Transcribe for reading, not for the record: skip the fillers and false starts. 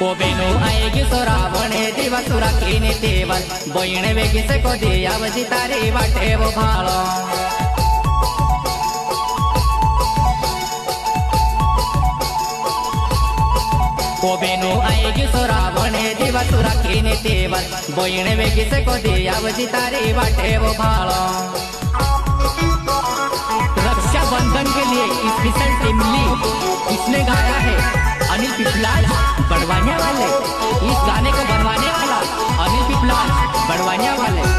ओ बेनो आएगी सोरावणे दिवा सुरा कीने तेवर बोइणे वेगी से को दिया वजी तारी वाटे वो भालो ओ बेनो आएगी सोरावणे दिवा सुरा कीने तेवर बोइणे वेगी से को दिया वजी तारी वाटे वो भालो। रक्षाबंधन के लिए स्पेशल टिमली इसने गाया है अनिल पिपलाज बड़वानिया वाले। इस गाने को बनवाने वाला अनिल पिपलाज बड़वानिया वाले।